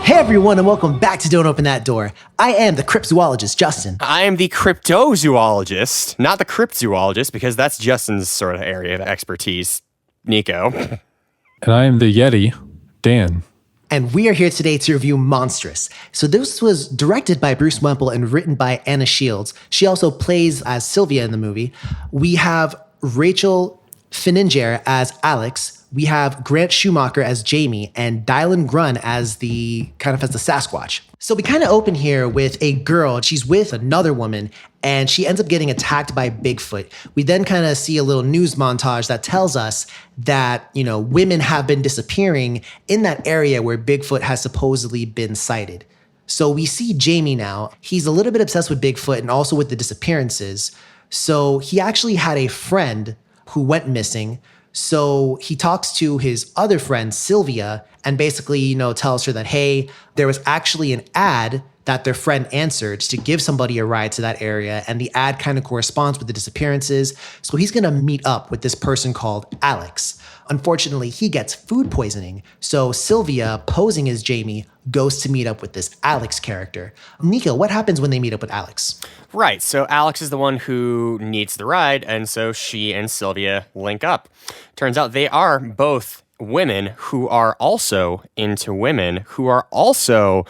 Hey everyone, and welcome back to Don't Open That Door. I am the cryptozoologist, Justin. I am the cryptozoologist, not the cryptozoologist, because that's Justin's sort of area of expertise, Nico. And I am the Yeti, Dan. And we are here today to review Monstrous. So this was directed by Bruce Wemple and written by Anna Shields. She also plays as Sylvia in the movie. We have Rachel Finninger as Alex. We have Grant Schumacher as Jamie and Dylan Grun as the Sasquatch. So we kind of open here with a girl. She's with another woman and she ends up getting attacked by Bigfoot. We then kind of see a little news montage that tells us that, women have been disappearing in that area where Bigfoot has supposedly been sighted. So we see Jamie now. He's a little bit obsessed with Bigfoot and also with the disappearances. So he actually had a friend who went missing. So he talks to his other friend, Sylvia, and basically, tells her that, hey, there was actually an ad that their friend answered to give somebody a ride to that area. And the ad kind of corresponds with the disappearances. So he's going to meet up with this person called Alex. Unfortunately, he gets food poisoning. So Sylvia, posing as Jamie, goes to meet up with this Alex character. Nico, what happens when they meet up with Alex? Right, so Alex is the one who needs the ride, and so she and Sylvia link up. Turns out they are both women who are also into women who are also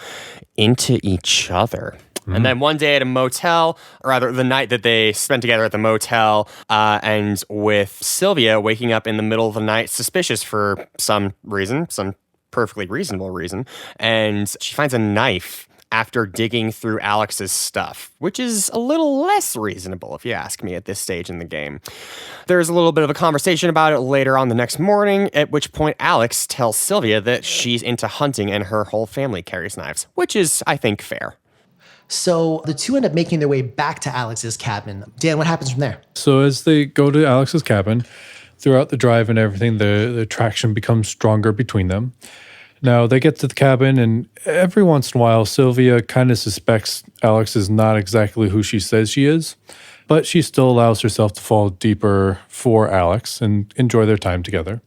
into each other. And then one day at a motel, or rather the night that they spent together at the motel, ends with Sylvia waking up in the middle of the night, suspicious for some reason, some perfectly reasonable reason, and she finds a knife after digging through Alex's stuff, which is a little less reasonable, if you ask me, at this stage in the game. There's a little bit of a conversation about it later on the next morning, at which point Alex tells Sylvia that she's into hunting and her whole family carries knives, which is, I think, fair. So the two end up making their way back to Alex's cabin. Dan, what happens from there? So as they go to Alex's cabin, throughout the drive and everything, the attraction becomes stronger between them. Now, they get to the cabin, and every once in a while, Sylvia kind of suspects Alex is not exactly who she says she is, but she still allows herself to fall deeper for Alex and enjoy their time together.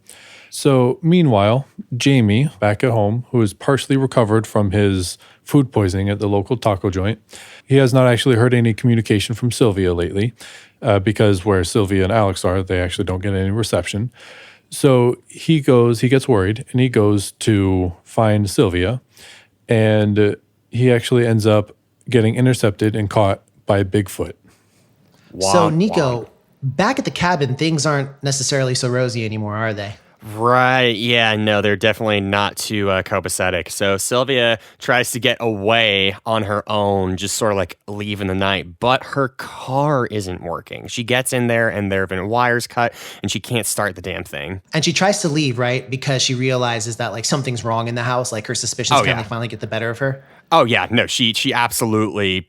So, meanwhile, Jamie, back at home, who is partially recovered from his food poisoning at the local taco joint, he has not actually heard any communication from Sylvia lately, because where Sylvia and Alex are, they actually don't get any reception. So he gets worried, and he goes to find Sylvia, and he actually ends up getting intercepted and caught by Bigfoot. So, Nico, back at the cabin, things aren't necessarily so rosy anymore, are they? Right, yeah, no, they're definitely not too copacetic. So Sylvia tries to get away on her own, just sort of like leave in the night, but her car isn't working. She gets in there and there have been wires cut and she can't start the damn thing. And she tries to leave, right? Because she realizes that like something's wrong in the house, like her suspicions finally get the better of her. Oh, yeah, no, she absolutely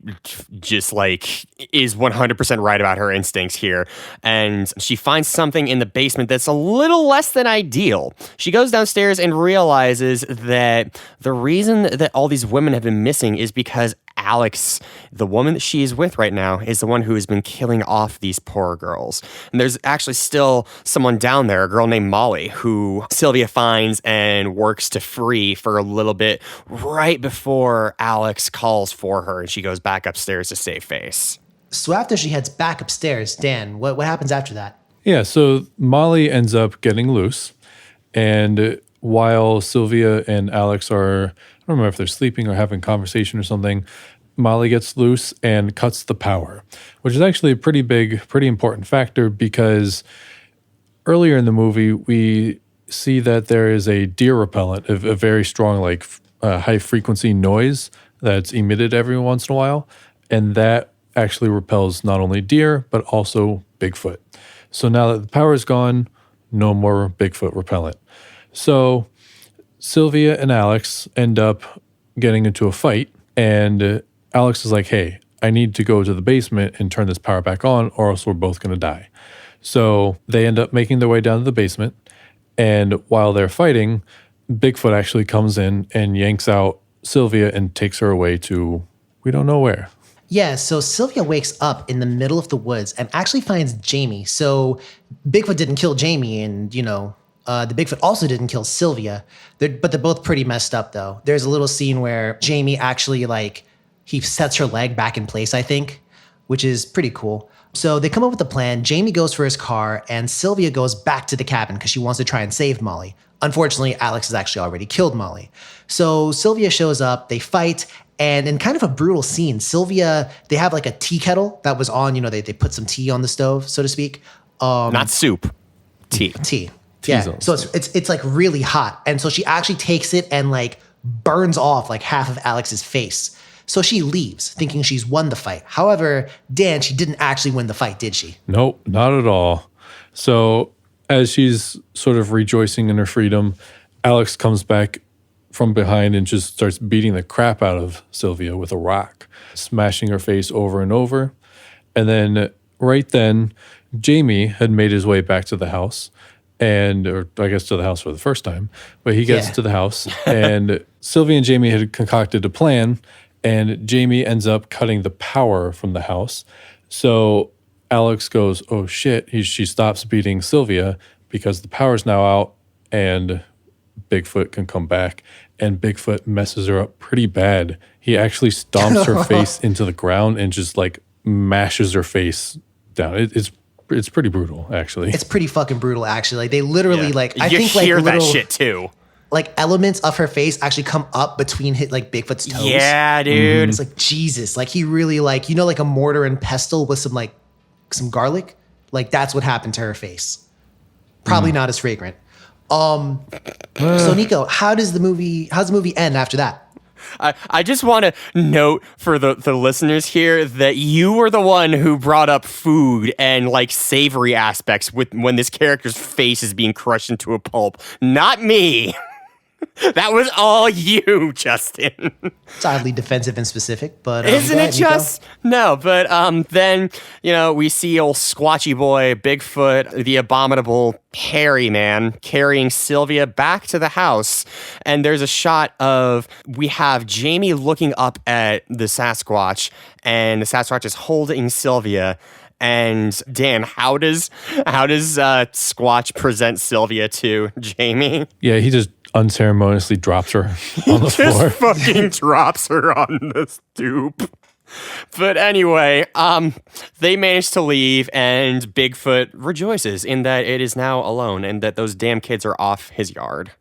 just like is 100% right about her instincts here. And she finds something in the basement that's a little less than ideal. She goes downstairs and realizes that the reason that all these women have been missing is because Alex, the woman that she is with right now, is the one who has been killing off these poor girls. And there's actually still someone down there, a girl named Molly, who Sylvia finds and works to free for a little bit right before Alex calls for her and she goes back upstairs to save face. So after she heads back upstairs, Dan, what happens after that? Yeah, so Molly ends up getting loose, and while Sylvia and Alex are, I don't remember if they're sleeping or having a conversation or something, Molly gets loose and cuts the power, which is actually a pretty big, pretty important factor because earlier in the movie, we see that there is a deer repellent, a very strong, like high-frequency noise that's emitted every once in a while, and that actually repels not only deer, but also Bigfoot. So now that the power is gone, no more Bigfoot repellent. So Sylvia and Alex end up getting into a fight, and Alex is like, hey, I need to go to the basement and turn this power back on, or else we're both going to die. So they end up making their way down to the basement, and while they're fighting, Bigfoot actually comes in and yanks out Sylvia and takes her away to we don't know where. Yeah, so Sylvia wakes up in the middle of the woods and actually finds Jamie. So Bigfoot didn't kill Jamie and, The Bigfoot also didn't kill Sylvia, but they're both pretty messed up though. There's a little scene where Jamie actually he sets her leg back in place, I think, which is pretty cool. So they come up with a plan. Jamie goes for his car and Sylvia goes back to the cabin because she wants to try and save Molly. Unfortunately, Alex has actually already killed Molly. So Sylvia shows up, they fight, and in kind of a brutal scene, Sylvia, they have like a tea kettle that was on, they put some tea on the stove, so to speak. Not soup, tea. Tea. Yeah. So it's like really hot. And so she actually takes it and like burns off like half of Alex's face. So she leaves thinking she's won the fight. However, Dan, she didn't actually win the fight, did she? Nope, not at all. So as she's sort of rejoicing in her freedom, Alex comes back from behind and just starts beating the crap out of Sylvia with a rock, smashing her face over and over. And then right then, Jamie had made his way back to the house. Or I guess to the house for the first time, but he gets to the house and Sylvia and Jamie had concocted a plan and Jamie ends up cutting the power from the house. So Alex goes, oh shit, she stops beating Sylvia because the power's now out and Bigfoot can come back and Bigfoot messes her up pretty bad. He actually stomps her face into the ground and just like mashes her face down. It's pretty brutal, actually. It's pretty fucking brutal, actually. Like they literally I you think hear like that little, shit too. Like elements of her face actually come up between Bigfoot's toes. Yeah, dude. It's like Jesus. Like he really like a mortar and pestle with some garlic. Like that's what happened to her face. Probably not as fragrant. So Nico, how's the movie end after that? I just want to note for the listeners here that you were the one who brought up food and like savory aspects when this character's face is being crushed into a pulp. Not me. That was all you, Justin. It's oddly defensive and specific, but isn't it just? No, but then we see old Squatchy boy Bigfoot, the abominable hairy man, carrying Sylvia back to the house, and there's a shot of we have Jamie looking up at the Sasquatch, and the Sasquatch is holding Sylvia. And Dan, how does Squatch present Sylvia to Jamie? Yeah, he just unceremoniously drops her on the floor. Just fucking drops her on the stoop. But anyway, they manage to leave, and Bigfoot rejoices in that it is now alone and that those damn kids are off his yard.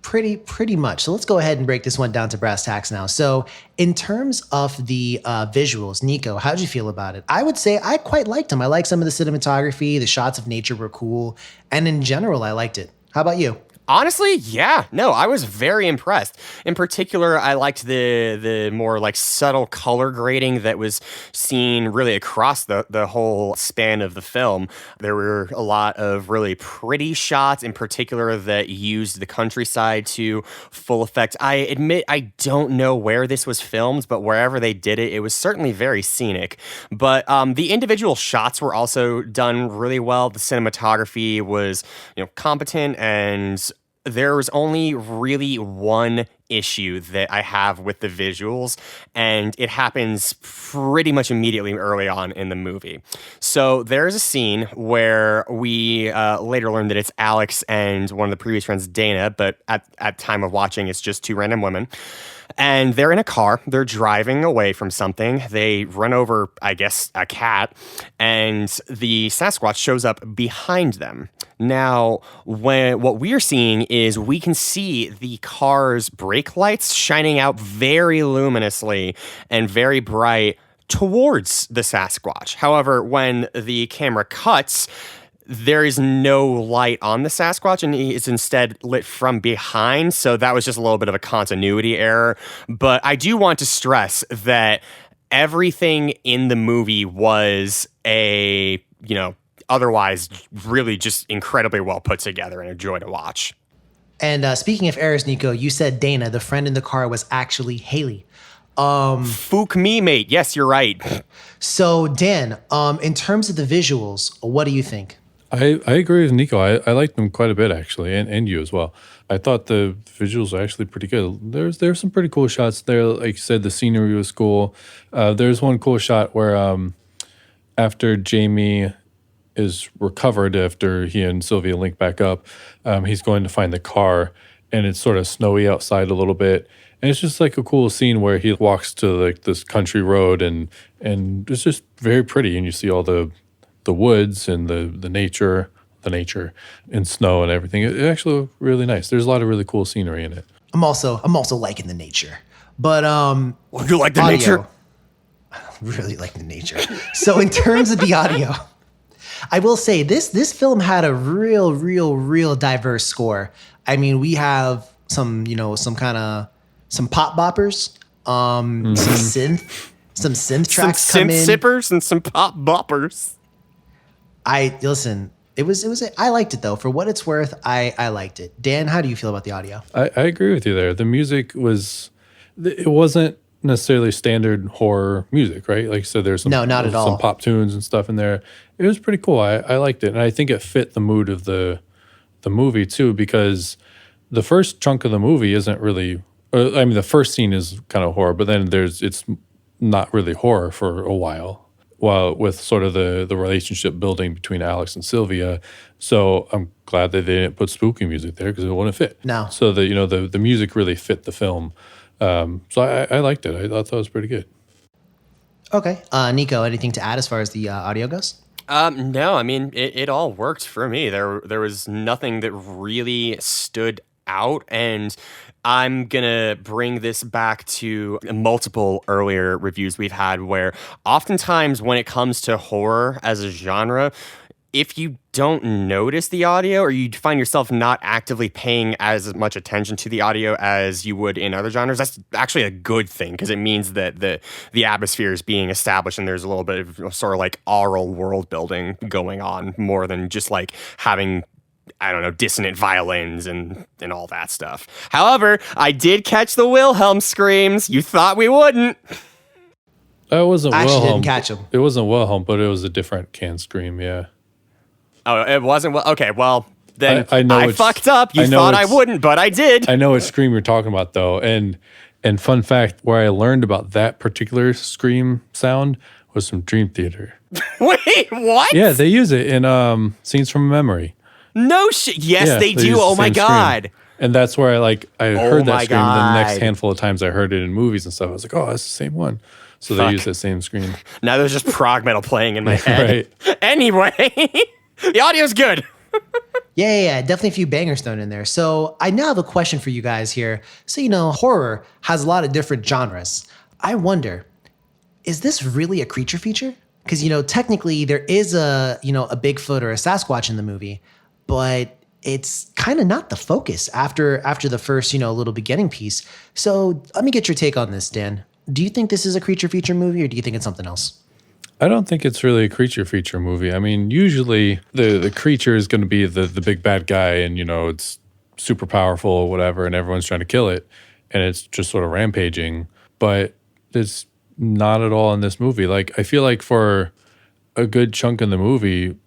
Pretty much. So let's go ahead and break this one down to brass tacks now. So in terms of the visuals, Nico, how did you feel about it? I would say I quite liked them. I liked some of the cinematography. The shots of nature were cool. And in general, I liked it. How about you? Honestly, yeah. No, I was very impressed. In particular, I liked the more like subtle color grading that was seen really across the whole span of the film. There were a lot of really pretty shots, in particular, that used the countryside to full effect. I admit I don't know where this was filmed, but wherever they did it, it was certainly very scenic. But the individual shots were also done really well. The cinematography was, competent, and there was only really one issue that I have with the visuals, and it happens pretty much immediately early on in the movie. So there's a scene where we later learn that it's Alex and one of the previous friends, Dana, but at time of watching, it's just two random women. And they're in a car. They're driving away from something. They run over, I guess, a cat, and the Sasquatch shows up behind them. Now, what we are seeing is we can see the car's brake lights shining out very luminously and very bright towards the Sasquatch. However, when the camera cuts, there is no light on the Sasquatch, and it's instead lit from behind. So that was just a little bit of a continuity error. But I do want to stress that everything in the movie was otherwise really just incredibly well put together and a joy to watch. And speaking of errors, Nico, you said Dana, the friend in the car, was actually Haley. Fook me, mate. Yes, you're right. So Dan, in terms of the visuals, what do you think? I agree with Nico. I liked them quite a bit, actually, and you as well. I thought the visuals are actually pretty good. There's some pretty cool shots there. Like you said, the scenery was cool. There's one cool shot where after Jamie is recovered after he and Sylvia link back up. He's going to find the car, and it's sort of snowy outside a little bit. And it's just like a cool scene where he walks to like this country road, and it's just very pretty. And you see all the woods and the nature and snow and everything. It actually looked really nice. There's a lot of really cool scenery in it. I'm also liking the nature. But Would you like the audio. nature? I really like the nature. So in terms of the audio, I will say this film had a real diverse score. I mean, we have some pop boppers, some synth tracks Some come synth in. sippers and some pop boppers. I liked it though. For what it's worth, I liked it. Dan, how do you feel about the audio? I agree with you there. The music it wasn't necessarily standard horror music, right? Like, so there's some, No, not at all. Some pop tunes and stuff in there. It was pretty cool. I liked it. And I think it fit the mood of the movie too, because the first chunk of the movie isn't really, the first scene is kind of horror, but then it's not really horror for a while with sort of the relationship building between Alex and Sylvia. So I'm glad that they didn't put spooky music there because it wouldn't fit. No. So the music really fit the film. So I liked it. I thought it was pretty good. Okay. Nico, anything to add as far as the audio goes? No, I mean, it all worked for me. There was nothing that really stood out, and I'm gonna bring this back to multiple earlier reviews we've had where oftentimes when it comes to horror as a genre, if you don't notice the audio or you find yourself not actively paying as much attention to the audio as you would in other genres, that's actually a good thing because it means that the atmosphere is being established and there's a little bit of sort of like aural world building going on more than just like having, I don't know, dissonant violins and all that stuff. However, I did catch the Wilhelm screams. You thought we wouldn't. That wasn't I actually Wilhelm. didn't catch him. It wasn't Wilhelm, but it was a different can scream, yeah. Oh, it wasn't. Well, okay, well, then I know I it's- fucked up. You I know thought I it's- wouldn't, but I did. I know what scream you're talking about though. And fun fact, where I learned about that particular scream sound was from Dream Theater. Wait, what? Yeah, they use it in Scenes from Memory. No shit. Yes, Yeah, they use do. the Oh my same scream. God. And that's where I heard that my scream. The next God. handful of times I heard it in movies and stuff, I was like, oh, that's the same one. So they Fuck. use that same scream. Now there's just prog metal playing in my head. Right. Anyway, the audio's good. Yeah. Definitely a few bangers thrown in there. So I now have a question for you guys here. So, horror has a lot of different genres. I wonder, is this really a creature feature? Because, technically there is a Bigfoot or a Sasquatch in the movie, but it's kind of not the focus after the first, little beginning piece. So let me get your take on this, Dan. Do you think this is a creature feature movie or do you think it's something else? I don't think it's really a creature feature movie. I mean, usually the creature is going to be the big bad guy and, it's super powerful or whatever, and everyone's trying to kill it. And it's just sort of rampaging. But it's not at all in this movie. Like, I feel like for a good chunk of the movie,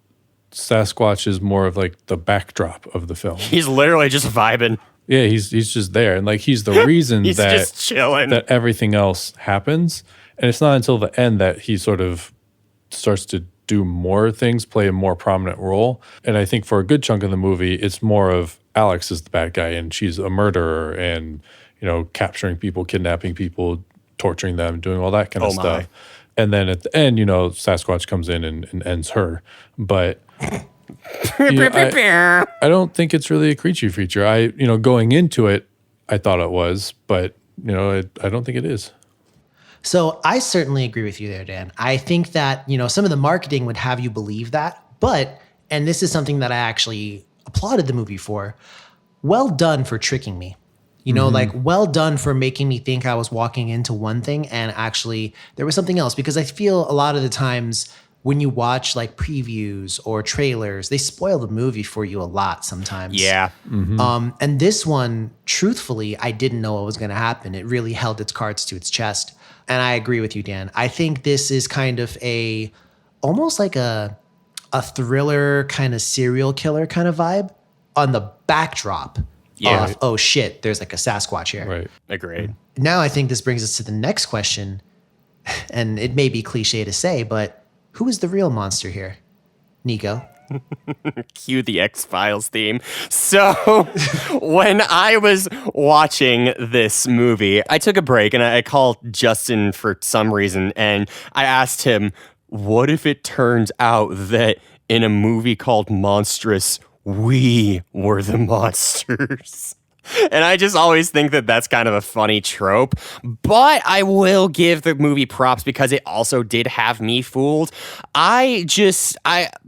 Sasquatch is more of like the backdrop of the film. He's literally just vibing. Yeah, he's just there. And like, he's the reason He's just chilling. that everything else happens. And it's not until the end that he sort of starts to do more things, play a more prominent role. And I think for a good chunk of the movie, it's more of Alex is the bad guy and she's a murderer and, capturing people, kidnapping people, torturing them, doing all that kind of Oh, my. stuff. And then at the end, Sasquatch comes in and ends her. But I don't think it's really a creature feature. Going into it, I thought it was, but, I don't think it is. So I certainly agree with you there, Dan. I think that, some of the marketing would have you believe that, and this is something that I actually applauded the movie for, well done for tricking me. Well done for making me think I was walking into one thing and actually there was something else, because I feel a lot of the times when you watch like previews or trailers, they spoil the movie for you a lot sometimes. Yeah. And this one, truthfully, I didn't know what was going to happen. It really held its cards to its chest. And I agree with you, Dan. I think this is kind of almost like a thriller kind of serial killer kind of vibe on the backdrop Yeah. of, oh shit, there's like a Sasquatch here. Right. Agreed. Now I think this brings us to the next question. And it may be cliche to say, but who is the real monster here? Nico. Cue the X-Files theme. So when I was watching this movie, I took a break and I called Justin for some reason and I asked him, what if it turns out that in a movie called Monstrous, we were the monsters? And I just always think that that's kind of a funny trope. But I will give the movie props because it also did have me fooled. I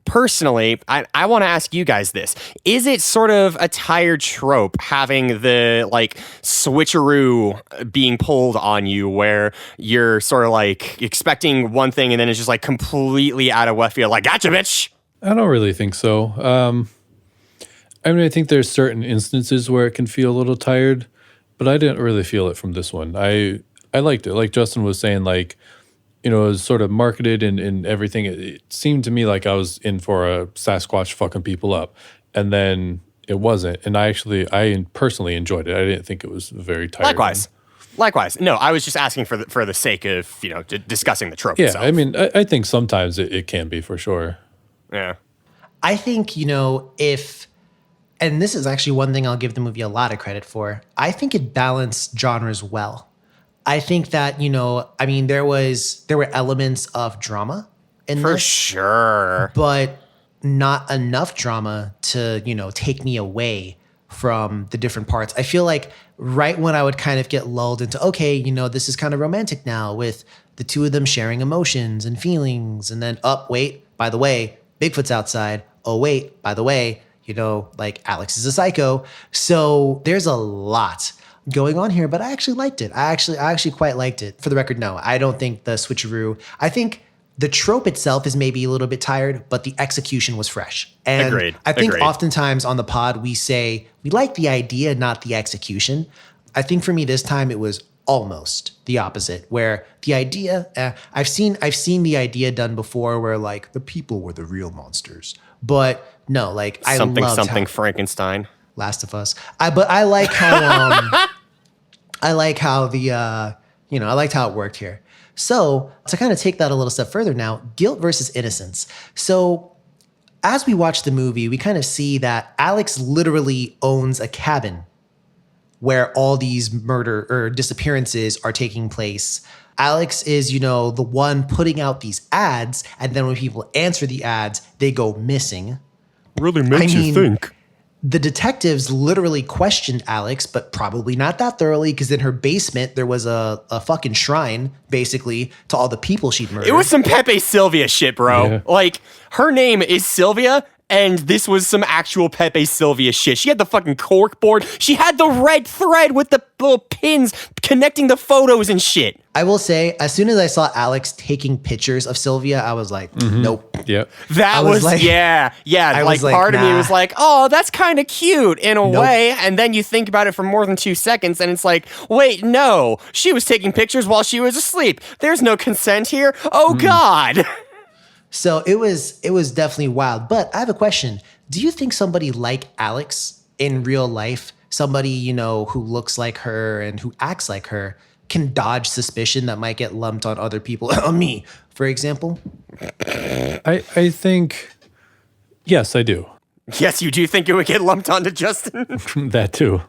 personally want to ask you guys this. Is it sort of a tired trope having the like switcheroo being pulled on you where you're sort of like expecting one thing and then it's just like completely out of left field, like, gotcha, bitch? I don't really think so. I mean, I think there's certain instances where it can feel a little tired, but I didn't really feel it from this one. I liked it. Like Justin was saying, like, you know, it was sort of marketed and everything. It seemed to me like I was in for a Sasquatch fucking people up, and then it wasn't. And I personally enjoyed it. I didn't think it was very tired. Likewise. No, I was just asking for the sake of, you know, discussing the trope Yeah, itself. I mean, I think sometimes it can be for sure. Yeah. I think, you know, and this is actually one thing I'll give the movie a lot of credit for. I think it balanced genres well. I think that, you know, I mean, there were elements of drama in For this, sure. but not enough drama to, you know, take me away from the different parts. I feel like right when I would kind of get lulled into, okay, you know, this is kind of romantic now with the two of them sharing emotions and feelings, and then, wait, by the way, Bigfoot's outside. Oh, wait, by the way, you know, like Alex is a psycho. So there's a lot going on here, but I actually liked it. I actually quite liked it. For the record, no, I don't think the switcheroo, I think the trope itself is maybe a little bit tired, but the execution was fresh. And Agreed. I think oftentimes on the pod, we say we like the idea, not the execution. I think for me this time, it was almost the opposite, where the idea, I've seen the idea done before where like the people were the real monsters. But no, like I loved Frankenstein. Last of Us. But I like how I like how I liked how it worked here. So to kind of take that a little step further now, guilt versus innocence. So as we watch the movie, we kind of see that Alex literally owns a cabin where all these murder or disappearances are taking place. Alex is, you know, the one putting out these ads, and then when people answer the ads, they go missing. Really makes you think. The detectives literally questioned Alex, but probably not that thoroughly, because in her basement, there was a fucking shrine, basically, to all the people she'd murdered. It was some Pepe Sylvia shit, bro. Yeah. Like, her name is Sylvia, and this was some actual Pepe Sylvia shit. She had the fucking cork board. She had the red thread with the little pins connecting the photos and shit. I will say, as soon as I saw Alex taking pictures of Sylvia, I was like, nope. Yep. That was like, yeah. Like part of me was like, oh, that's kind of cute in a way. And then you think about it for more than 2 seconds and it's like, wait, no, she was taking pictures while she was asleep. There's no consent here. Oh, God. So it was definitely wild. But I have a question. Do you think somebody like Alex in real life, somebody, you know, who looks like her and who acts like her, can dodge suspicion that might get lumped on other people? Me, for example? I think, yes, I do. Yes, you do think it would get lumped onto Justin? That too.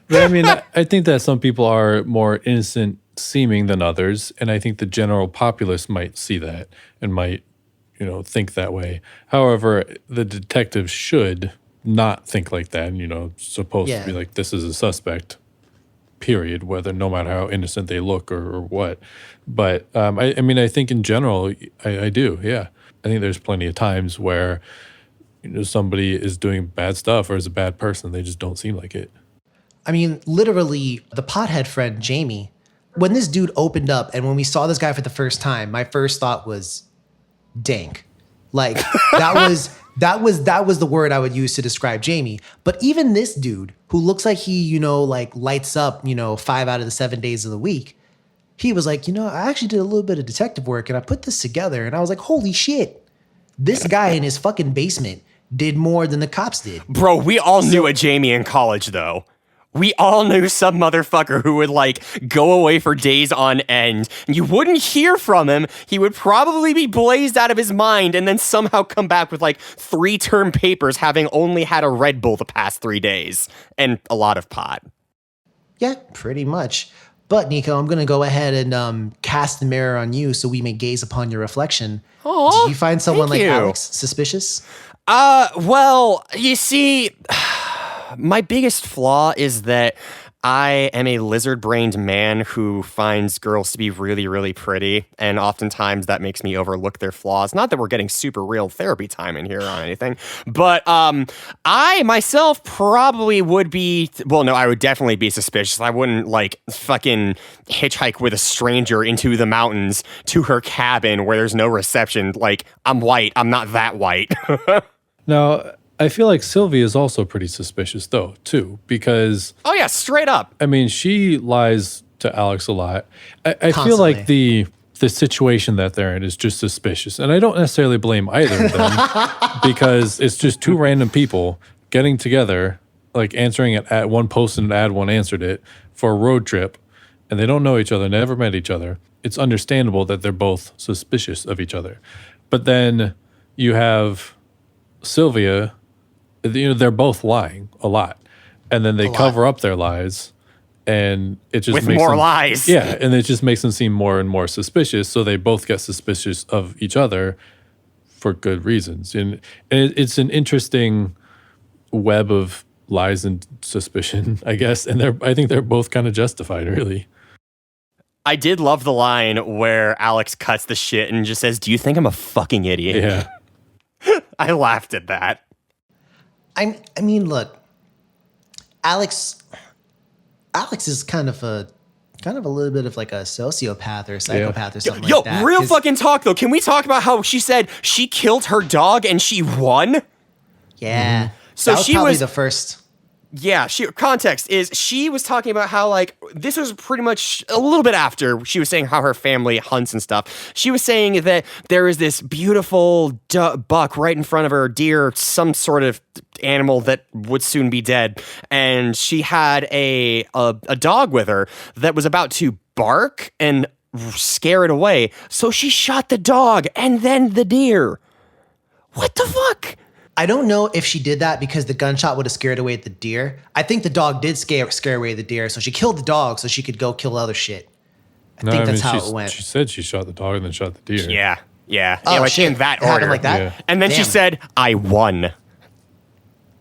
But I mean, I think that some people are more innocent seeming than others. And I think the general populace might see that and might, you know, think that way. However, the detectives should not think like that. And, you know, supposed to be like, this is a suspect, period, whether no matter how innocent they look or what. But I mean, I think in general, I do. Yeah. I think there's plenty of times where, you know, somebody is doing bad stuff or is a bad person. They just don't seem like it. I mean, literally, the Pothead Friend, Jamie, when this dude opened up and when we saw this guy for the first time, my first thought was dank. Like that was the word I would use to describe Jamie. But even this dude who looks like he, you know, like lights up, you know, 5 out of the 7 days of the week, he was like, you know, I actually did a little bit of detective work and I put this together and I was like, holy shit, this guy in his fucking basement did more than the cops did. Bro, we all knew a Jamie in college, though. We all knew some motherfucker who would like go away for days on end and you wouldn't hear from him. He would probably be blazed out of his mind and then somehow come back with like 3 term papers having only had a Red Bull the past 3 days and a lot of pot. Yeah, pretty much. But Nico, I'm going to go ahead and cast the mirror on you so we may gaze upon your reflection. Aw, Do you find someone thank like you. Alex suspicious? Well, you see, my biggest flaw is that I am a lizard-brained man who finds girls to be really, really pretty, and oftentimes that makes me overlook their flaws. Not that we're getting super real therapy time in here on anything, but I myself probably would be, well, no, I would definitely be suspicious. I wouldn't, like, fucking hitchhike with a stranger into the mountains to her cabin where there's no reception. Like, I'm white. I'm not that white. Now, I feel like Sylvia is also pretty suspicious, though, too, because Oh, yeah, straight up. I mean, she lies to Alex a lot. I feel Constantly. like the situation that they're in is just suspicious, and I don't necessarily blame either of them because it's just 2 random people getting together, like answering it at one posted an ad, one answered it for a road trip, and they don't know each other, never met each other. It's understandable that they're both suspicious of each other, but then you have Sylvia. You know, they're both lying a lot, and then they cover up their lies, and it just With makes more them, lies. Yeah, and it just makes them seem more and more suspicious. So they both get suspicious of each other for good reasons, and it's an interesting web of lies and suspicion, I guess. And I think they're both kind of justified, really. I did love the line where Alex cuts the shit and just says, "Do you think I'm a fucking idiot?" Yeah, I laughed at that. I mean, look, Alex is kind of a little bit of like a sociopath or a psychopath or something Yo, like that. real 'Cause- fucking talk though. Can we talk about how she said she killed her dog and she won? Yeah. So that was she probably was- the first. Yeah, context is she was talking about how like this was pretty much a little bit after she was saying how her family hunts and stuff. She was saying that there is this beautiful buck right in front of her, deer, some sort of animal that would soon be dead, and she had a dog with her that was about to bark and scare it away. So she shot the dog and then the deer. What the fuck? I don't know if she did that because the gunshot would have scared away the deer. I think the dog did scare away the deer, so she killed the dog so she could go kill other shit. I think that's how it went. She said she shot the dog and then shot the deer. Yeah, Oh, like shit. in that It happened order. like that? Yeah. And then she Damn. said, "I won."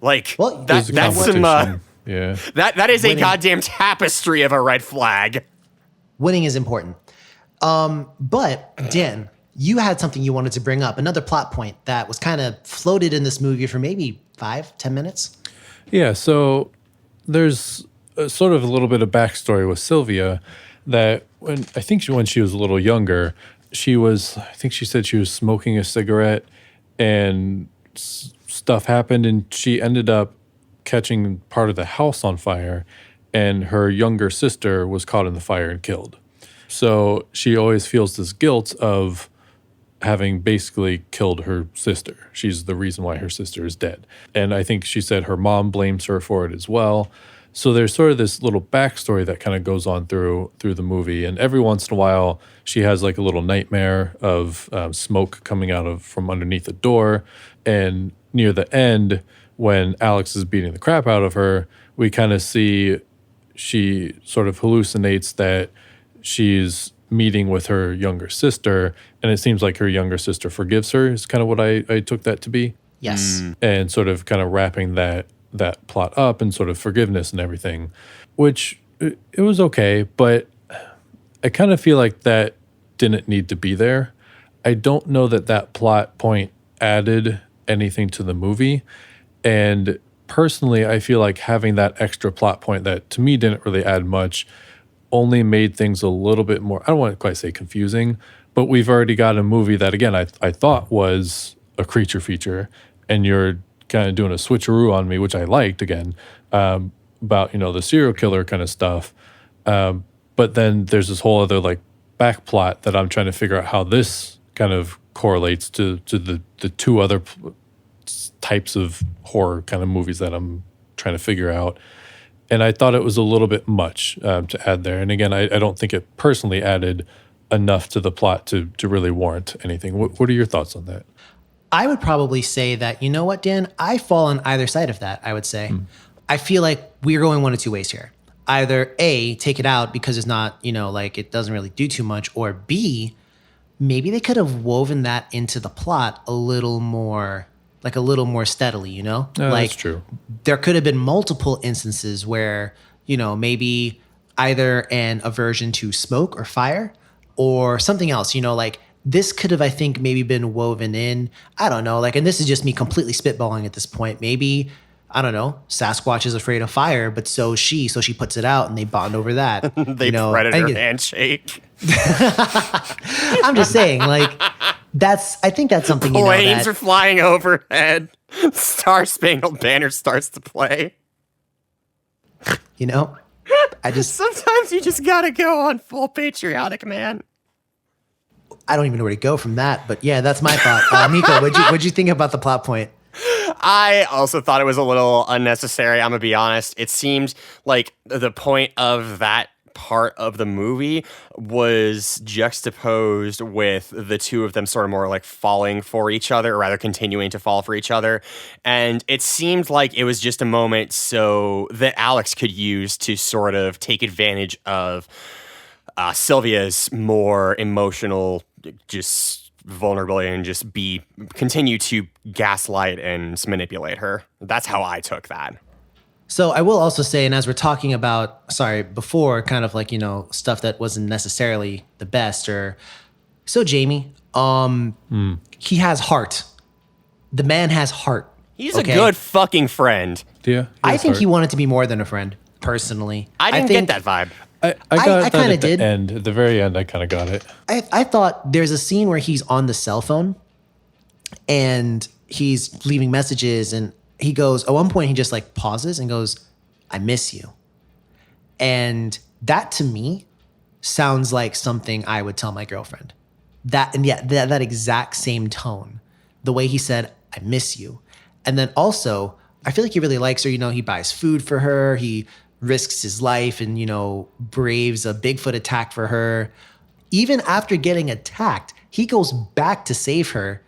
Like Well, that's It was a some competition. Yeah. that is a Winning. goddamn tapestry of a red flag. Winning is important. But Dan, you had something you wanted to bring up, another plot point that was kind of floated in this movie for maybe 5-10 minutes. Yeah, so there's sort of a little bit of backstory with Sylvia that when she was a little younger, I think she said she was smoking a cigarette and stuff happened and she ended up catching part of the house on fire and her younger sister was caught in the fire and killed. So she always feels this guilt of having basically killed her sister. She's the reason why her sister is dead. And I think she said her mom blames her for it as well. So there's sort of this little backstory that kind of goes on through the movie. And every once in a while, she has like a little nightmare of smoke coming out from underneath the door. And near the end, when Alex is beating the crap out of her, we kind of see she sort of hallucinates that she's meeting with her younger sister, and it seems like her younger sister forgives her is kind of what I took that to be. Yes. And sort of kind of wrapping that plot up and sort of forgiveness and everything, which it was okay, but I kind of feel like that didn't need to be there. I don't know that plot point added anything to the movie, and personally I feel like having that extra plot point that to me didn't really add much only made things a little bit more, I don't want to quite say confusing, but we've already got a movie that, again, I thought was a creature feature, and you're kind of doing a switcheroo on me, which I liked, again, about, the serial killer kind of stuff. But then there's this whole other, like, back plot that I'm trying to figure out how this kind of correlates to the 2 other types of horror kind of movies that I'm trying to figure out. And I thought it was a little bit much to add there. And again, I don't think it personally added enough to the plot to really warrant anything. What are your thoughts on that? I would probably say that, you know what, Dan? I fall on either side of that, I would say. I feel like we're going one of two ways here. Either A, take it out because it's not, like it doesn't really do too much, or B, maybe they could have woven that into the plot a little more steadily, like that's true. There could have been multiple instances where, maybe either an aversion to smoke or fire or something else, like this could have, I think, maybe been woven in. I don't know. And this is just me completely spitballing at this point. Maybe, I don't know, Sasquatch is afraid of fire, but so is she. So she puts it out and they bond over that. Predator handshake. I'm just saying, I think that's something, Planes are flying overhead. Star Spangled Banner starts to play. Sometimes you just gotta go on full patriotic, man. I don't even know where to go from that, but yeah, that's my thought. Nico, what'd you think about the plot point? I also thought it was a little unnecessary. I'm gonna be honest. It seemed like the point of that part of the movie was juxtaposed with the two of them sort of more like falling for each other, or rather continuing to fall for each other. And it seemed like it was just a moment so that Alex could use to sort of take advantage of Sylvia's more emotional just vulnerability and just continue to gaslight and manipulate her. That's how I took that. So I will also say, and as we're talking about, before, kind of like, stuff that wasn't necessarily the best, so Jamie, he has heart. The man has heart. He's a good fucking friend. Yeah. I think he wanted to be more than a friend, personally. I didn't get that vibe. I got that at the did. end. At the very end, I kind of got it. I thought there's a scene where he's on the cell phone and he's leaving messages, and he goes, at one point he just pauses and goes, "I miss you." And that to me sounds like something I would tell my girlfriend. That exact same tone, the way he said, "I miss you." And then also, I feel like he really likes her. He buys food for her. He risks his life and, braves a Bigfoot attack for her. Even after getting attacked, he goes back to save her.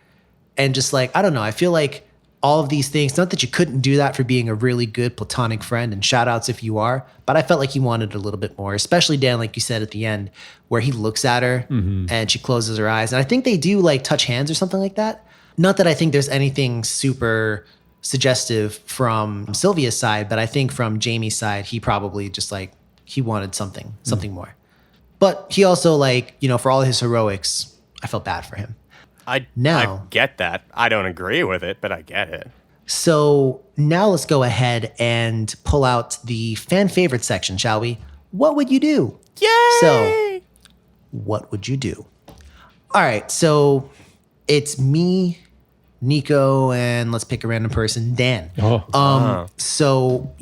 And just I don't know, I feel like all of these things, not that you couldn't do that for being a really good platonic friend, and shout outs if you are, but I felt like he wanted a little bit more, especially Dan, like you said at the end, where he looks at her and she closes her eyes. And I think they do touch hands or something like that. Not that I think there's anything super suggestive from Sylvia's side, but I think from Jamie's side, he probably just he wanted something more. But he also for all his heroics, I felt bad for him. I get that. I don't agree with it, but I get it. So now let's go ahead and pull out the fan favorite section, shall we? What would you do? Yay! So, what would you do? All right, so it's me, Nico, and let's pick a random person, Dan. So,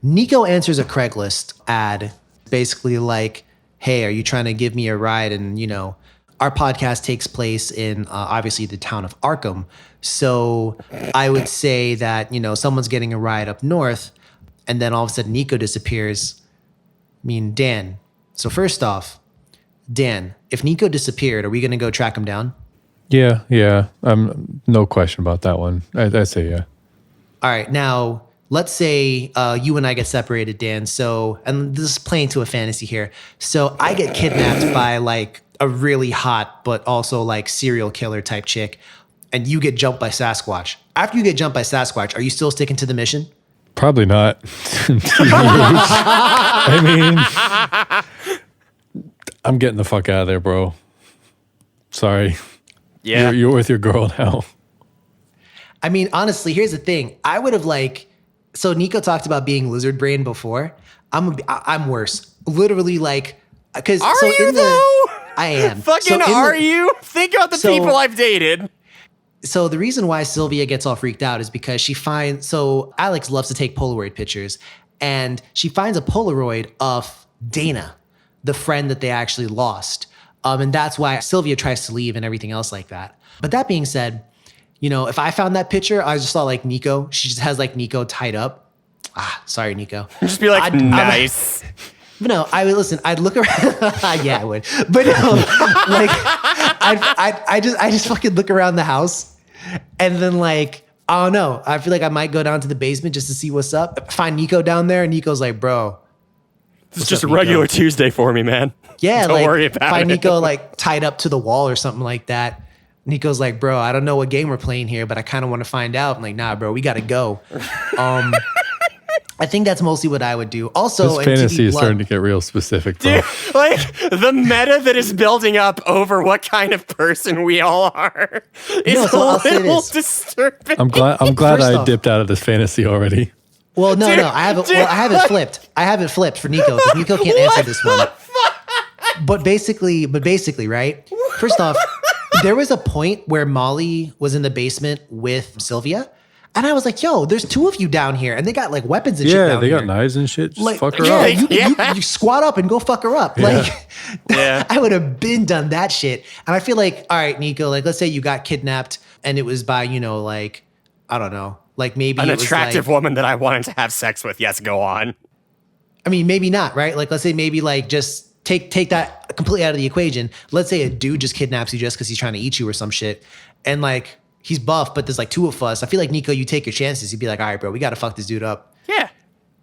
Nico answers a Craigslist ad, basically hey, are you trying to give me a ride? And, our podcast takes place in obviously the town of Arkham. So I would say that, someone's getting a ride up north, and then all of a sudden Nico disappears. I mean, Dan. So first off, Dan, if Nico disappeared, are we going to go track him down? Yeah. No question about that one. I say yeah. All right. Now, let's say you and I get separated, Dan. So, and this is playing to a fantasy here. So I get kidnapped by a really hot, but also serial killer type chick, and you get jumped by Sasquatch. After you get jumped by Sasquatch, are you still sticking to the mission? Probably not. I mean, I'm getting the fuck out of there, bro. Sorry. Yeah. You're with your girl now. I mean, honestly, here's the thing. I would have so Nico talked about being lizard brain before. I'm worse. Literally because Are you though? I am. Fucking are you? Think about the people I've dated. So the reason why Sylvia gets all freaked out is because she finds, so Alex loves to take Polaroid pictures, and she finds a Polaroid of Dana, the friend that they actually lost. And that's why Sylvia tries to leave and everything else like that. But that being said, if I found that picture, I just saw Nico, she just has Nico tied up. Sorry, Nico. Just be like, nice. But no, I would listen. I'd look around. Yeah, I would. But no, like, I just fucking look around the house, and then like, I don't know. I feel like I might go down to the basement just to see what's up. Find Nico down there, and Nico's like, "Bro, It's just a regular Tuesday for me, man. yeah, Don't like, worry about find it. Nico like tied up to the wall or something like that." Nico's like, "Bro, I don't know what game we're playing here, but I kind of want to find out." I'm like, "Nah, bro, we gotta go." I think that's mostly what I would do. Also, This in fantasy TV is Blood, starting to get real specific, bro. Dude, like the meta that is building up over what kind of person we all are is No, so a I'll say little this. disturbing. I'm glad First I off- dipped out of this fantasy already. Well, no, Dude, no, I haven't. dude, Well, I have it flipped. I have it flipped for Nico because Nico can't answer this one. But basically, right? First off, there was a point where Molly was in the basement with Sylvia, and I was like, "Yo, there's two of you down here, and they got like weapons and shit Yeah, down they here." got knives and shit. Just Like, fuck her yeah, up. you squat up and go fuck her up. Yeah. Like, Yeah. I would have been done that shit. And I feel like, all right, Nico, like, let's say you got kidnapped and it was by, like, I don't know, like maybe An it was attractive like, woman that I wanted to have sex with. Yes, go on. I mean, maybe not, right? Like, let's say maybe like just take that completely out of the equation. Let's say a dude just kidnaps you just because he's trying to eat you or some shit, and like he's buff, but there's like two of us. I feel like Nico, you take your chances. You'd be like, all right, bro, we got to fuck this dude up. Yeah.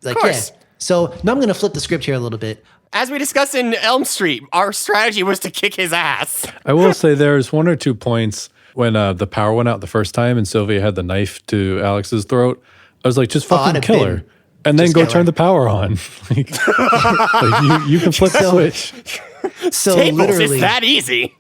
Like, of course. yeah. So now I'm gonna flip the script here a little bit. As we discussed in Elm Street, our strategy was to kick his ass. I will say there's one or two points when the power went out the first time and Sylvia had the knife to Alex's throat. I was like, just I'd fucking have kill been- her. And then just go kill turn her. the power on. Like, you can flip the switch. So Staples, literally, it's that easy.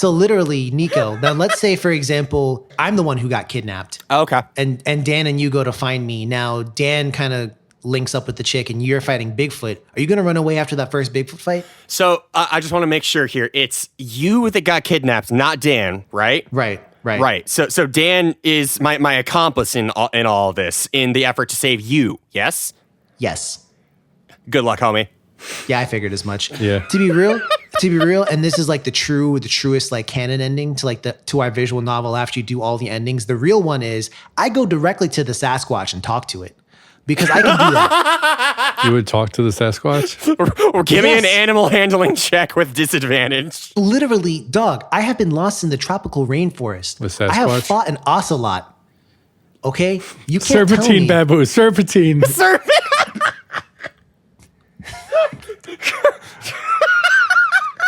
Nico. Now let's say, for example, I'm the one who got kidnapped, Okay. and Dan and you go to find me. Now Dan kind of links up with the chick, and you're fighting Bigfoot. Are you gonna run away after that first Bigfoot fight? So I just want to make sure here. It's you that got kidnapped, not Dan, right? Right. Right. So Dan is my accomplice in all of this in the effort to save you. Yes. Yes. Good luck, homie. Yeah, I figured as much. Yeah. To be real, and this is like the truest like canon ending to our visual novel after you do all the endings. The real one is I go directly to the Sasquatch and talk to it. Because I can do that. You would talk to the Sasquatch? Or give me an Yes. animal handling check with disadvantage. Literally, dog, I have been lost in the tropical rainforest. With I have Sasquatch? fought an ocelot. Okay? You can't tell Serpentine me. baboon. Serpentine. Sir.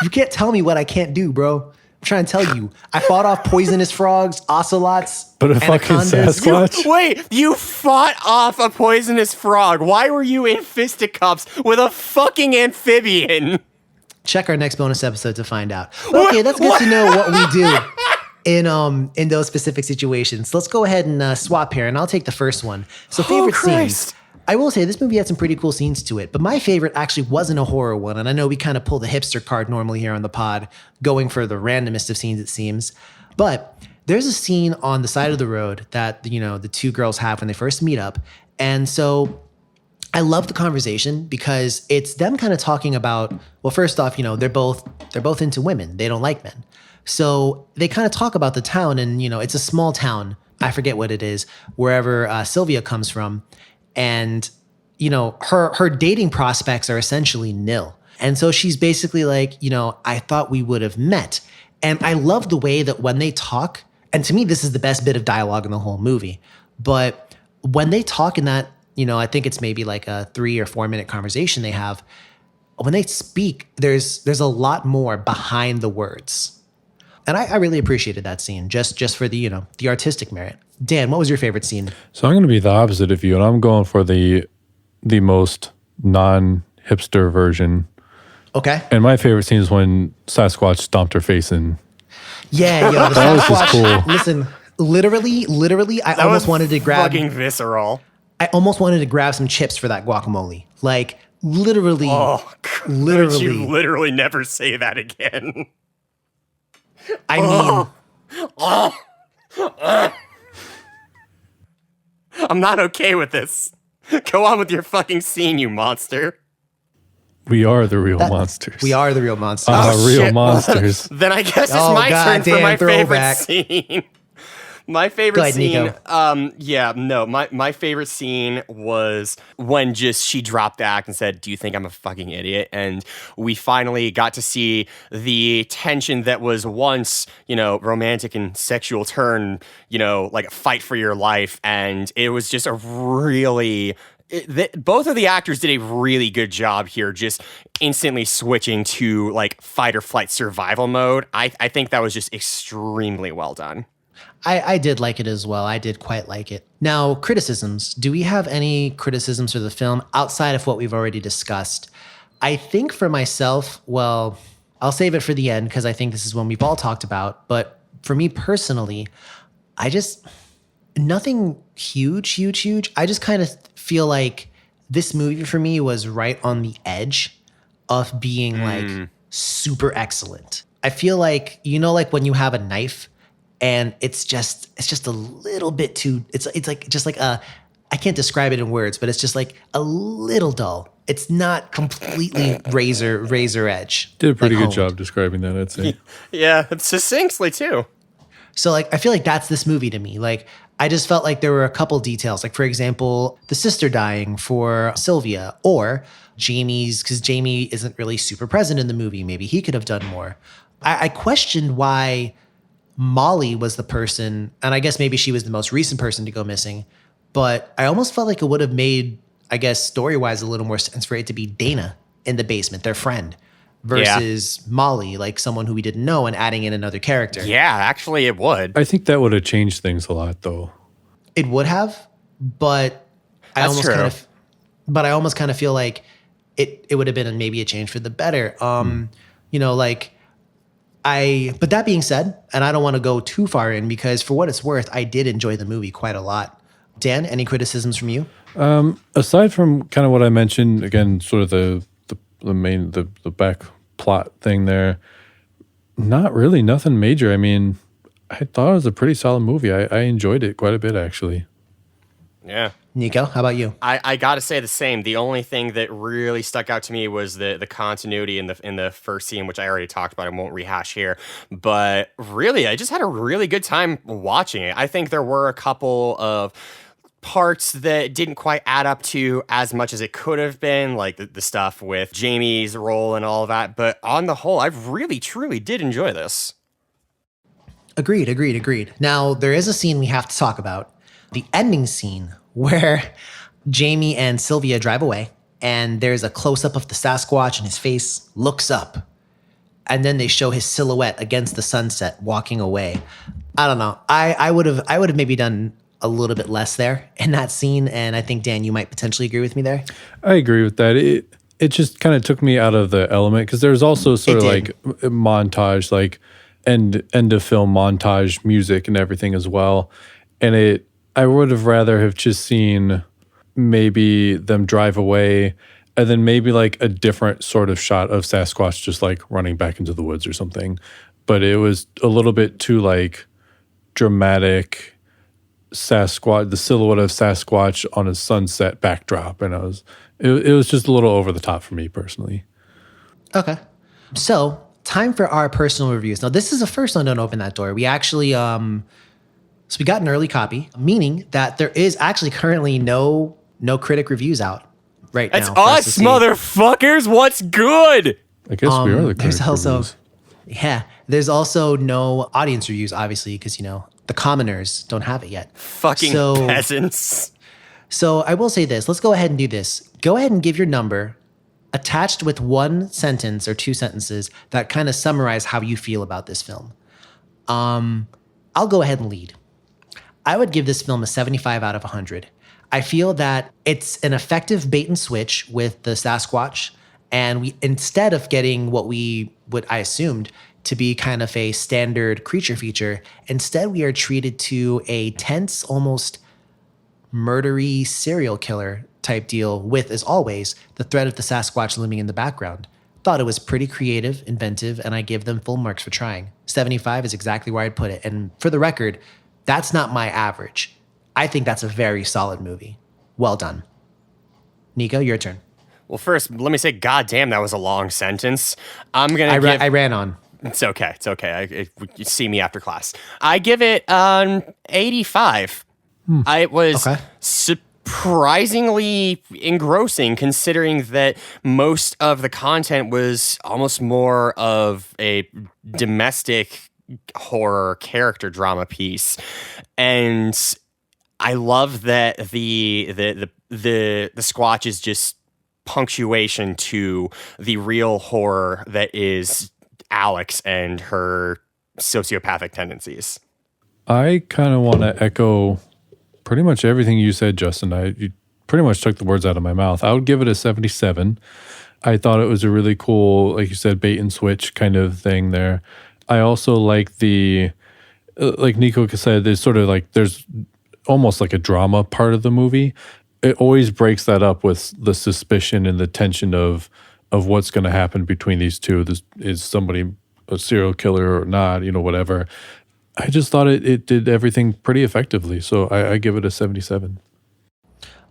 You can't tell me what I can't do, bro. I'm trying to tell you. I fought off poisonous frogs, ocelots, But a fucking anacondas. Sasquatch? Wait, you fought off a poisonous frog. Why were you in fisticuffs with a fucking amphibian? Check our next bonus episode to find out. But okay, that's good to know what we do in those specific situations. Let's go ahead and swap here, and I'll take the first one. So favorite Christ. scenes. I will say this movie had some pretty cool scenes to it, but my favorite actually wasn't a horror one. And I know we kind of pull the hipster card normally here on the pod, going for the randomest of scenes, it seems. But there's a scene on the side of the road that, the two girls have when they first meet up. And so I love the conversation because it's them kind of talking about, well, first off, they're both into women. They don't like men. So they kind of talk about the town, and, it's a small town. I forget what it is, wherever Sylvia comes from. And, her dating prospects are essentially nil. And so she's basically like, I thought we would have met. And I love the way that when they talk, and to me, this is the best bit of dialogue in the whole movie. But when they talk in that, I think it's maybe like a 3 or 4 minute conversation they have. When they speak, there's a lot more behind the words. And I really appreciated that scene just for the, the artistic merit. Dan, what was your favorite scene? So I'm going to be the opposite of you, and I'm going for the most non-hipster version. Okay. And my favorite scene is when Sasquatch stomped her face in. Yeah, yo, the That was just Sasquatch. cool. Listen, literally, I That almost was wanted to grab. fucking visceral. I almost wanted to grab some chips for that guacamole. Like literally, Oh, literally. you literally never say that again. I mean, I'm not okay with this. Go on with your fucking scene, you monster. We are the real monsters. we are the real monsters. Real shit. monsters. Then I guess it's Oh, my turn for goddamn my throwback. favorite scene. My Go favorite ahead, scene, Nico. my favorite scene was when just she dropped the act and said, "Do you think I'm a fucking idiot?" And we finally got to see the tension that was once, romantic and sexual turn, like a fight for your life. And it was just a really both of the actors did a really good job here, just instantly switching to like fight or flight survival mode. I think that was just extremely well done. I did like it as well. I did quite like it. Now, criticisms. Do we have any criticisms for the film outside of what we've already discussed? I think for myself, well, I'll save it for the end because I think this is one we've all talked about. But for me personally, I just, nothing huge. I just kind of feel like this movie for me was right on the edge of being like super excellent. I feel like, like when you have a knife and it's just a little bit too, it's like just like I can't describe it in words, but it's just like a little dull. It's not completely razor edge. Did a pretty like good honed. job describing that, I'd say. Yeah, succinctly too. So like I feel like that's this movie to me. Like I just felt like there were a couple details. Like for example, the sister dying for Sylvia, or because Jamie isn't really super present in the movie. Maybe he could have done more. I questioned why Molly was the person, and I guess maybe she was the most recent person to go missing. But I almost felt like it would have made, I guess, story-wise a little more sense for it to be Dana in the basement, their friend, versus Molly, like someone who we didn't know, and adding in another character. Yeah, actually it would. I think that would have changed things a lot, though. It would have, but I That's almost true. kind of feel like it would have been maybe a change for the better. But that being said, and I don't want to go too far in because for what it's worth, I did enjoy the movie quite a lot. Dan, any criticisms from you? Aside from kind of what I mentioned, again, sort of the main, the back plot thing there, not really nothing major. I mean, I thought it was a pretty solid movie. I enjoyed it quite a bit, actually. Yeah. Nico, how about you? I gotta say the same. The only thing that really stuck out to me was the continuity in the first scene, which I already talked about. I won't rehash here. But really, I just had a really good time watching it. I think there were a couple of parts that didn't quite add up to as much as it could have been, like the stuff with Jamie's role and all of that. But on the whole, I really, truly did enjoy this. Agreed. Now, there is a scene we have to talk about. The ending scene where Jamie and Sylvia drive away, and there's a close-up of the Sasquatch and his face looks up. And then they show his silhouette against the sunset walking away. I don't know. I would have maybe done a little bit less there in that scene, and I think Dan, you might potentially agree with me there. I agree with that. It just kind of took me out of the element because there's also sort of like a montage, like end of film montage music and everything as well. And I would have rather have just seen maybe them drive away and then maybe like a different sort of shot of Sasquatch just like running back into the woods or something. But it was a little bit too like dramatic Sasquatch, the silhouette of Sasquatch on a sunset backdrop. And it was just a little over the top for me personally. Okay. So time for our personal reviews. Now, this is the first one. Don't open that door. We actually, so we got an early copy, meaning that there is actually currently no critic reviews out right That's now. for us to us, see. motherfuckers. What's good? I guess we are the There's critic also, reviews. there's also no audience reviews, obviously, because, the commoners don't have it yet. Fucking So- peasants. So I will say this. Let's go ahead and do this. Go ahead and give your number attached with one sentence or two sentences that kind of summarize how you feel about this film. I'll go ahead and lead. I would give this film a 75 out of 100. I feel that it's an effective bait and switch with the Sasquatch, and we, instead of getting what I assumed to be kind of a standard creature feature, instead we are treated to a tense, almost murdery serial killer type deal with, as always, the threat of the Sasquatch looming in the background. Thought it was pretty creative, inventive, and I give them full marks for trying. 75 is exactly where I'd put it. And for the record, that's not my average. I think that's a very solid movie. Well done. Nico, your turn. Well, first, let me say, goddamn, that was a long sentence. I'm gonna I ran on. It's okay. It's okay. You see me after class. I give it 85. It was Okay. surprisingly engrossing, considering that most of the content was almost more of a domestic horror character drama piece, and I love that the Squatch is just punctuation to the real horror that is Alex and her sociopathic tendencies. I kind of want to echo pretty much everything you said, Justin. You pretty much took the words out of my mouth. I would give it a 77. I thought it was a really cool, like you said, bait and switch kind of thing there. I also like like Nico said, there's almost like a drama part of the movie. It always breaks that up with the suspicion and the tension of what's going to happen between these two. Is somebody a serial killer or not? Whatever. I just thought it did everything pretty effectively. So I give it a 77.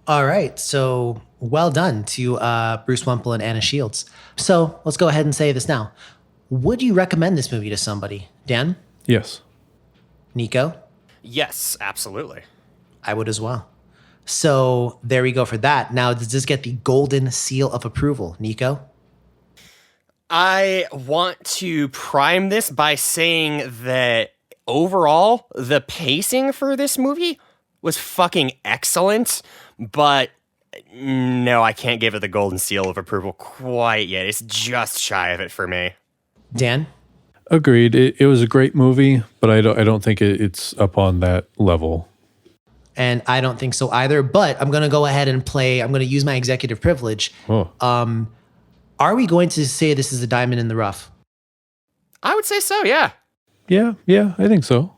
All right. So well done to Bruce Wemple and Anna Shields. So let's go ahead and say this now. Would you recommend this movie to somebody? Dan? Yes. Nico? Yes, absolutely. I would as well. So there we go for that. Now, does this get the golden seal of approval? Nico? I want to prime this by saying that overall, the pacing for this movie was fucking excellent, but no, I can't give it the golden seal of approval quite yet. It's just shy of it for me. Dan? Agreed. It was a great movie, but I don't think it's up on that level. And I don't think so either, but I'm going to go ahead and I'm going to use my executive privilege. Oh. Are we going to say this is a diamond in the rough? I would say so, yeah. Yeah, I think so.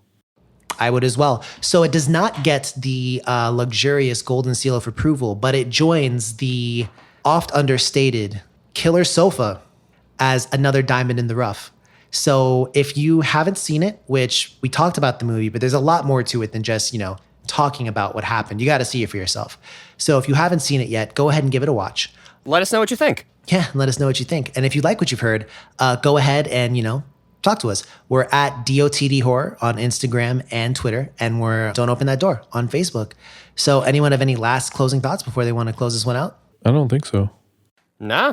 I would as well. So it does not get the luxurious golden seal of approval, but it joins the oft understated killer sofa as another diamond in the rough. So if you haven't seen it, which we talked about the movie, but there's a lot more to it than just, talking about what happened. You got to see it for yourself. So if you haven't seen it yet, go ahead and give it a watch. Let us know what you think. Yeah, let us know what you think. And if you like what you've heard, go ahead and, talk to us. We're at DOTD Horror on Instagram and Twitter, and we're Don't Open That Door on Facebook. So anyone have any last closing thoughts before they want to close this one out? I don't think so. Nah.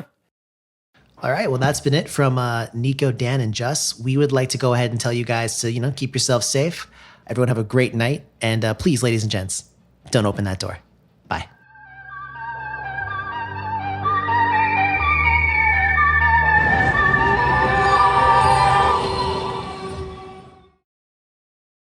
All right, well, that's been it from Nico, Dan, and Jus. We would like to go ahead and tell you guys to, keep yourself safe. Everyone have a great night. And please, ladies and gents, don't open that door.